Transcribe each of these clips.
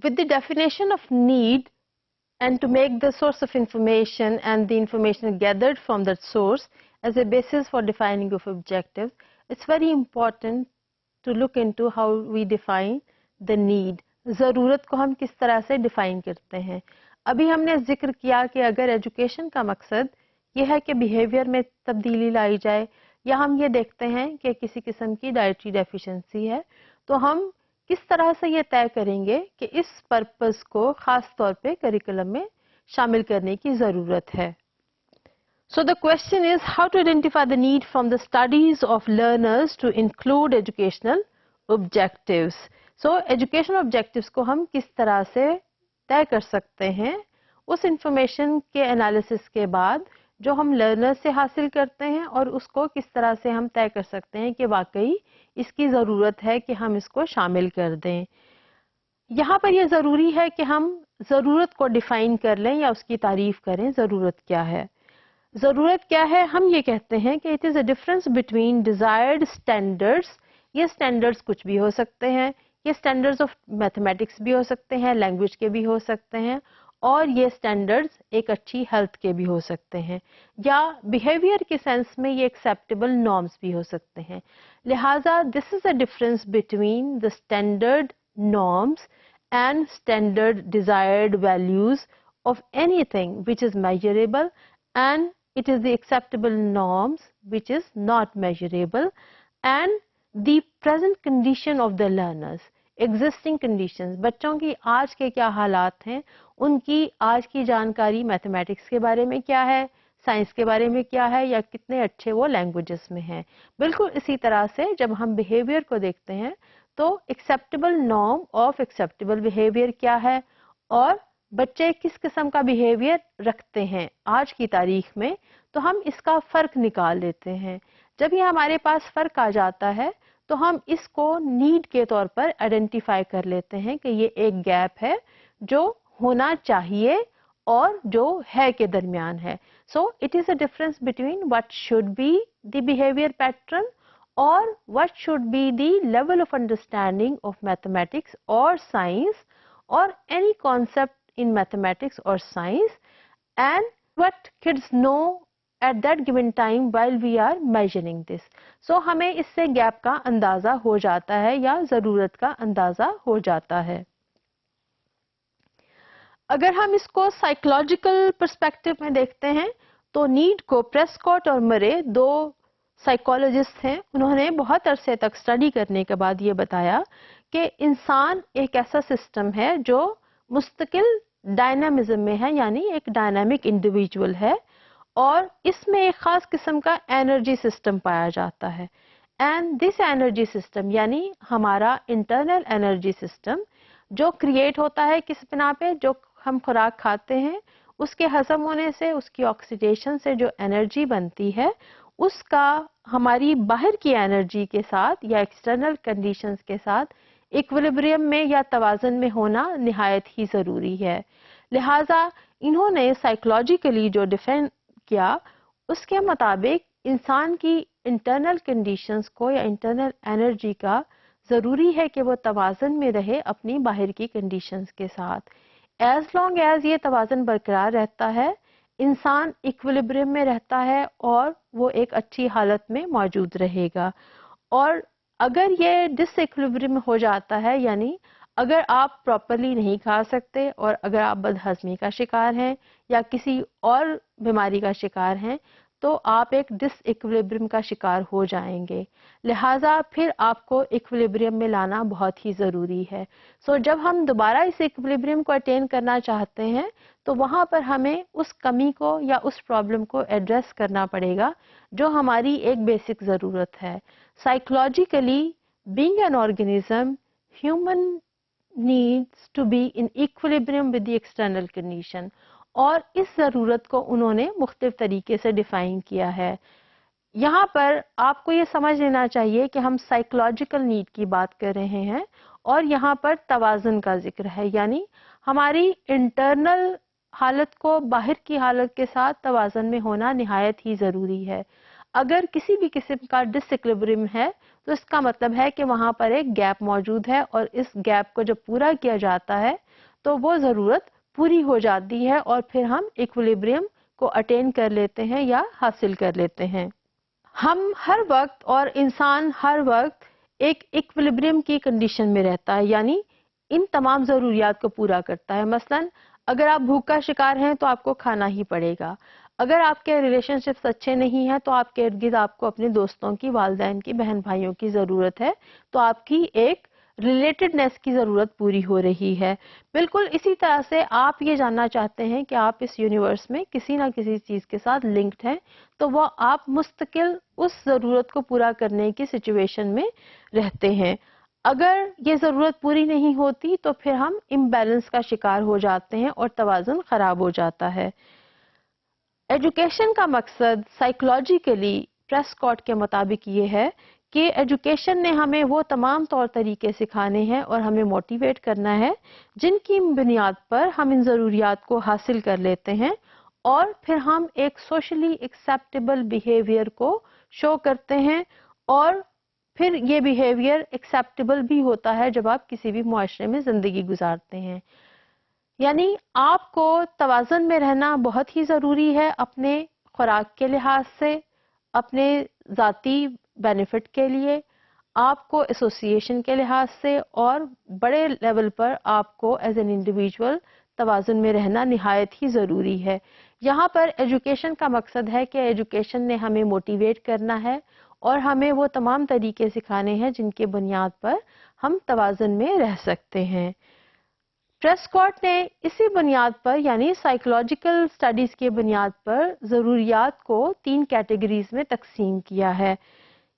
with the definition of need and to make the source of information and the information gathered from that source as a basis for defining of objectives, it's very important to look into how we define the need. ضرورت کو ہم کس طرح سے define کرتے ہیں. ابھی ہم نے ذکر کیا کہ اگر ایجوکیشن کا مقصد یہ ہے کہ بیہیویئر میں تبدیلی لائی جائے یا ہم یہ دیکھتے ہیں کہ کسی قسم کی ڈائٹری ڈیفیشنسی ہے تو ہم کس طرح سے یہ طے کریں گے کہ اس پرپز کو خاص طور پہ کریکولم میں شامل کرنے کی ضرورت ہے. So the question is how to identify the need from the studies of learners to include educational objectives. So educational objectives کو ہم کس طرح سے طے کر سکتے ہیں اس انفارمیشن کے انالیسس کے بعد جو ہم لرنر سے حاصل کرتے ہیں, اور اس کو کس طرح سے ہم طے کر سکتے ہیں کہ واقعی اس کی ضرورت ہے کہ ہم اس کو شامل کر دیں. یہاں پر یہ ضروری ہے کہ ہم ضرورت کو ڈیفائن کر لیں یا اس کی تعریف کریں. ضرورت کیا ہے؟ ضرورت کیا ہے؟ ہم یہ کہتے ہیں کہ it is a difference between desired standards. یہ اسٹینڈرڈس کچھ بھی ہو سکتے ہیں, یہ اسٹینڈرڈس آف میتھمیٹکس بھی ہو سکتے ہیں, لینگویج کے بھی ہو سکتے ہیں, اور یہ اسٹینڈرڈس ایک اچھی ہیلتھ کے بھی ہو سکتے ہیں, یا بیہیویئر کے سینس میں یہ ایکسیپٹیبل نارمس بھی ہو سکتے ہیں. لہٰذا this is a difference between the standard norms and standard desired values of anything which is measurable, and it is the acceptable norms which is not measurable, and the present condition of the learners, existing conditions. بچوں کی آج کے کیا حالات ہیں, ان کی آج کی جانکاری میتھمیٹکس کے بارے میں کیا ہے, سائنس کے بارے میں کیا ہے, یا کتنے اچھے وہ لینگویجز میں ہیں. بالکل اسی طرح سے جب ہم بیہیویئر کو دیکھتے ہیں تو acceptable norm of acceptable behaviour کیا ہے, اور بچے کس قسم کا بیہیویئر رکھتے ہیں آج کی تاریخ میں, تو ہم اس کا فرق نکال لیتے ہیں. جب یہ ہمارے پاس فرق آ جاتا ہے تو ہم اس کو نیڈ کے طور پر آئیڈینٹیفائی کر لیتے ہیں کہ یہ ایک گیپ ہے جو ہونا چاہیے اور جو ہے کے درمیان ہے. So it is a difference between what should be the behaviour pattern اور what should be the level of understanding of mathematics اور science or any concept in mathematics or science, and what kids know at that given time while we are measuring this. So ہمیں اس سے gap کا اندازہ ہو جاتا ہے یا ضرورت کا اندازہ ہو جاتا ہے. اگر ہم اس کو سائیکولوجیکل پرسپیکٹو میں دیکھتے ہیں تو نیڈ کو پریسکوٹ اور مرے, دو سائیکولوجسٹ ہیں, انہوں نے بہت عرصے تک اسٹڈی کرنے کے بعد یہ بتایا کہ انسان ایک ایسا سسٹم ہے جو مستقل ڈائنامزم میں ہے, یعنی ایک ڈائنامک انڈیویجول ہے, اور اس میں ایک خاص قسم کا انرجی سسٹم پایا جاتا ہے. اینڈ دس انرجی سسٹم یعنی ہمارا انٹرنل انرجی سسٹم جو کریٹ ہوتا ہے کس بنا پہ, جو ہم خوراک کھاتے ہیں اس کے ہضم ہونے سے, اس کی آکسیڈیشن سے جو انرجی بنتی ہے, اس کا ہماری باہر کی انرجی کے ساتھ یا ایکسٹرنل کنڈیشنز کے ساتھ ایکویلیبریم میں یا توازن میں ہونا نہایت ہی ضروری ہے. لہٰذا انہوں نے سائیکولوجیکلی جو ڈیفائن کیا اس کے مطابق انسان کی انٹرنل کنڈیشنز کو یا انٹرنل انرجی کا ضروری ہے کہ وہ توازن میں رہے اپنی باہر کی کنڈیشنز کے ساتھ. ایز لانگ ایز یہ توازن برقرار رہتا ہے انسان ایکویلیبریم میں رہتا ہے اور وہ ایک اچھی حالت میں موجود رہے گا. اور اگر یہ ڈس ایکویلیبریم ہو جاتا ہے, یعنی اگر آپ پراپرلی نہیں کھا سکتے اور اگر آپ بدہضمی کا شکار ہیں یا کسی اور بیماری کا شکار ہیں, تو آپ ایک ڈس ایکویلیبریم کا شکار ہو جائیں گے. لہٰذا پھر آپ کو ایکویلیبریم میں لانا بہت ہی ضروری ہے. سو جب ہم دوبارہ اس ایکویلیبریم کو اٹین کرنا چاہتے ہیں تو وہاں پر ہمیں اس کمی کو یا اس پرابلم کو ایڈریس کرنا پڑے گا جو ہماری ایک بیسک ضرورت ہے. Psychologically, being an organism, human needs to be in equilibrium with the external condition. اور اس ضرورت کو انہوں نے مختلف طریقے سے ڈیفائن کیا ہے. یہاں پر آپ کو یہ سمجھ لینا چاہیے کہ ہم سائیکولوجیکل نیڈ کی بات کر رہے ہیں اور یہاں پر توازن کا ذکر ہے, یعنی ہماری انٹرنل حالت کو باہر کی حالت کے ساتھ توازن میں ہونا نہایت ہی ضروری ہے. اگر کسی بھی قسم کا ڈس ایکویلیبریم ہے تو اس کا مطلب ہے کہ وہاں پر ایک گیپ موجود ہے, اور اس گیپ کو جب پورا کیا جاتا ہے تو وہ ضرورت پوری ہو جاتی ہے اور پھر ہم ایکویلیبریم کو اٹین کر لیتے ہیں یا حاصل کر لیتے ہیں. ہم ہر وقت اور انسان ہر وقت ایک ایکویلیبریم کی کنڈیشن میں رہتا ہے، یعنی ان تمام ضروریات کو پورا کرتا ہے. مثلا اگر آپ بھوک کا شکار ہیں تو آپ کو کھانا ہی پڑے گا. اگر آپ کے ریلیشن شپس اچھے نہیں ہیں تو آپ کے ارد گرد آپ کو اپنے دوستوں کی، والدین کی، بہن بھائیوں کی ضرورت ہے، تو آپ کی ایک ریلیٹڈنیس کی ضرورت پوری ہو رہی ہے. بالکل اسی طرح سے آپ یہ جاننا چاہتے ہیں کہ آپ اس یونیورس میں کسی نہ کسی چیز کے ساتھ لنکڈ ہیں، تو وہ آپ مستقل اس ضرورت کو پورا کرنے کی سچویشن میں رہتے ہیں. اگر یہ ضرورت پوری نہیں ہوتی تو پھر ہم امبیلنس کا شکار ہو جاتے ہیں اور توازن خراب ہو جاتا ہے. ایجوکیشن کا مقصد سائیکولوجیکلی پریسکاٹ کے مطابق یہ ہے کہ ایجوکیشن نے ہمیں وہ تمام طور طریقے سکھانے ہیں اور ہمیں موٹیویٹ کرنا ہے جن کی بنیاد پر ہم ان ضروریات کو حاصل کر لیتے ہیں اور پھر ہم ایک سوشلی ایکسیپٹیبل بیہیویئر کو شو کرتے ہیں، اور پھر یہ بیہیویئر ایکسیپٹیبل بھی ہوتا ہے جب آپ کسی بھی معاشرے میں زندگی گزارتے ہیں. یعنی آپ کو توازن میں رہنا بہت ہی ضروری ہے، اپنے خوراک کے لحاظ سے، اپنے ذاتی بینیفٹ کے لیے، آپ کو ایسوسیشن کے لحاظ سے، اور بڑے لیول پر آپ کو ایز این انڈیویجول توازن میں رہنا نہایت ہی ضروری ہے. یہاں پر ایجوکیشن کا مقصد ہے کہ ایجوکیشن نے ہمیں موٹیویٹ کرنا ہے اور ہمیں وہ تمام طریقے سکھانے ہیں جن کے بنیاد پر ہم توازن میں رہ سکتے ہیں. پریسکاٹ نے اسی بنیاد پر، یعنی سائیکولوجیکل اسٹڈیز کی بنیاد پر، ضروریات کو 3 کیٹیگریز میں تقسیم کیا ہے.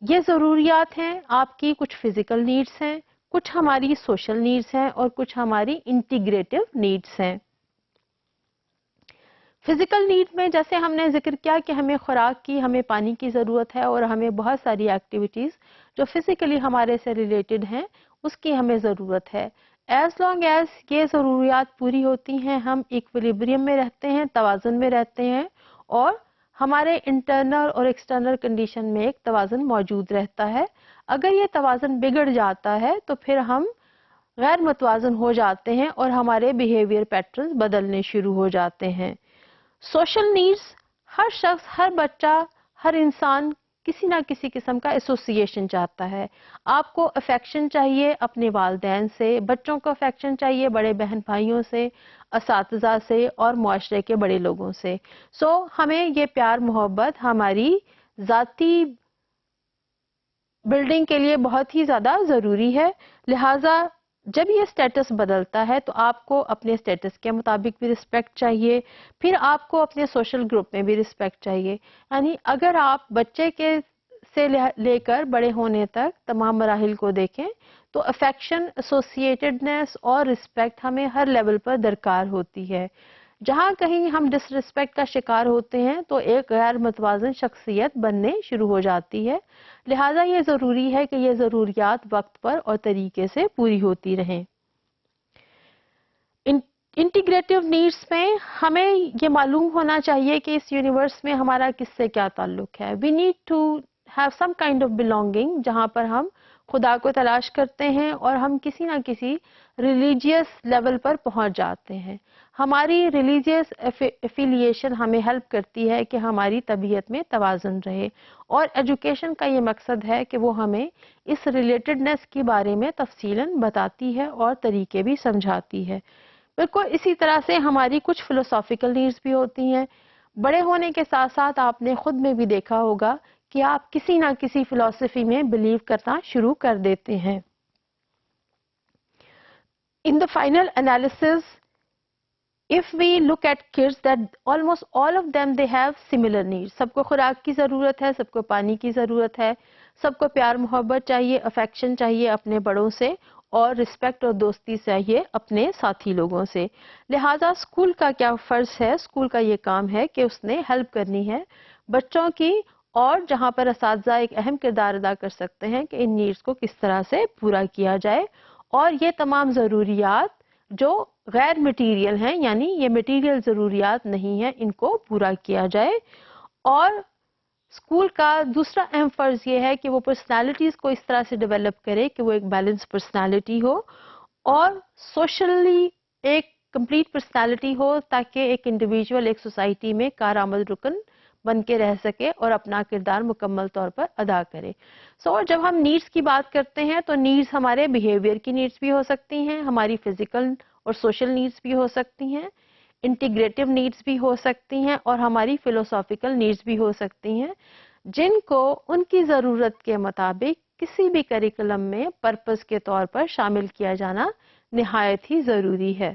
یہ ضروریات ہیں آپ کی کچھ فزیکل نیڈس ہیں، کچھ ہماری سوشل نیڈس ہیں اور کچھ ہماری انٹیگریٹو نیڈس ہیں. فزیکل نیڈ میں جیسے ہم نے ذکر کیا کہ ہمیں خوراک کی، ہمیں پانی کی ضرورت ہے اور ہمیں بہت ساری ایکٹیویٹیز جو فزیکلی ہمارے سے ریلیٹڈ ہیں اس کی ہمیں ضرورت ہے. ایز لانگ ایز یہ ضروریات پوری ہوتی ہیں ہم ایکویلیبریم میں رہتے ہیں، توازن میں رہتے ہیں، اور ہمارے انٹرنل اور ایکسٹرنل کنڈیشن میں ایک توازن موجود رہتا ہے. اگر یہ توازن بگڑ جاتا ہے تو پھر ہم غیر متوازن ہو جاتے ہیں اور ہمارے بیہیویئر پیٹرنز بدلنے شروع ہو جاتے ہیں. سوشل نیڈس، ہر شخص، ہر بچہ، ہر انسان کسی نہ کسی قسم کا ایسوسیشن چاہتا ہے. آپ کو افیکشن چاہیے اپنے والدین سے، بچوں کو افیکشن چاہیے بڑے بہن بھائیوں سے، اساتذہ سے اور معاشرے کے بڑے لوگوں سے. ہمیں یہ پیار محبت ہماری ذاتی بلڈنگ کے لیے بہت ہی زیادہ ضروری ہے. لہٰذا جب یہ سٹیٹس بدلتا ہے تو آپ کو اپنے سٹیٹس کے مطابق بھی رسپیکٹ چاہیے، پھر آپ کو اپنے سوشل گروپ میں بھی رسپیکٹ چاہیے. یعنی اگر آپ بچے کے سے لے کر بڑے ہونے تک تمام مراحل کو دیکھیں تو افیکشن، ایسوسیٹڈنیس اور رسپیکٹ ہمیں ہر لیول پر درکار ہوتی ہے. جہاں کہیں ہم ڈس رسپیکٹ کا شکار ہوتے ہیں تو ایک غیر متوازن شخصیت بننے شروع ہو جاتی ہے. لہٰذا یہ ضروری ہے کہ یہ ضروریات وقت پر اور طریقے سے پوری ہوتی رہیں. انٹیگریٹو نیڈس میں ہمیں یہ معلوم ہونا چاہیے کہ اس یونیورس میں ہمارا کس سے کیا تعلق ہے. We need to have some kind of belonging, جہاں پر ہم خدا کو تلاش کرتے ہیں اور ہم کسی نہ کسی ریلیجیس لیول پر پہنچ جاتے ہیں. ہماری ریلیجیس ایفیلیشن ہمیں ہیلپ کرتی ہے کہ ہماری طبیعت میں توازن رہے، اور ایجوکیشن کا یہ مقصد ہے کہ وہ ہمیں اس ریلیٹڈنیس کے بارے میں تفصیلاً بتاتی ہے اور طریقے بھی سمجھاتی ہے. بالکل اسی طرح سے ہماری کچھ فلوسافیکل نیڈس بھی ہوتی ہیں. بڑے ہونے کے ساتھ ساتھ آپ نے خود میں بھی دیکھا ہوگا کہ آپ کسی نہ کسی فلسفی میں بلیو کرنا شروع کر دیتے ہیں. In the final analysis, if we look at kids, that almost all of them they have similar needs. سب کو خوراک کی ضرورت ہے، سب کو پانی کی ضرورت ہے، سب کو پیار محبت چاہیے، افیکشن چاہیے اپنے بڑوں سے، اور رسپیکٹ اور دوستی چاہیے اپنے ساتھی لوگوں سے. لہٰذا اسکول کا کیا فرض ہے، اسکول کا یہ کام ہے کہ اس نے ہیلپ کرنی ہے بچوں کی، اور جہاں پر اساتذہ ایک اہم کردار ادا کر سکتے ہیں کہ ان نیڈس کو کس طرح سے پورا کیا جائے، اور یہ تمام ضروریات جو غیر مٹیریل ہیں، یعنی یہ مٹیریل ضروریات نہیں ہیں، ان کو پورا کیا جائے. اور اسکول کا دوسرا اہم فرض یہ ہے کہ وہ پرسنالٹیز کو اس طرح سے ڈیولپ کرے کہ وہ ایک بیلنس پرسنالٹی ہو اور سوشلی ایک کمپلیٹ پرسنالٹی ہو تاکہ ایک انڈیویجول ایک سوسائٹی میں کارآمد رکن بن کے رہ سکے اور اپنا کردار مکمل طور پر ادا کرے. سو جب ہم نیڈس کی بات کرتے ہیں تو نیڈس ہمارے بیہیویئر کی نیڈس بھی ہو سکتی ہیں, ہماری فزیکل اور سوشل نیڈس بھی ہو سکتی ہیں, انٹیگریٹو نیڈس بھی ہو سکتی ہیں, اور ہماری فلوسافیکل نیڈس بھی ہو سکتی ہیں, جن کو ان کی ضرورت کے مطابق کسی بھی کریکولم میں پرپس کے طور پر شامل کیا جانا نہایت ہی ضروری ہے.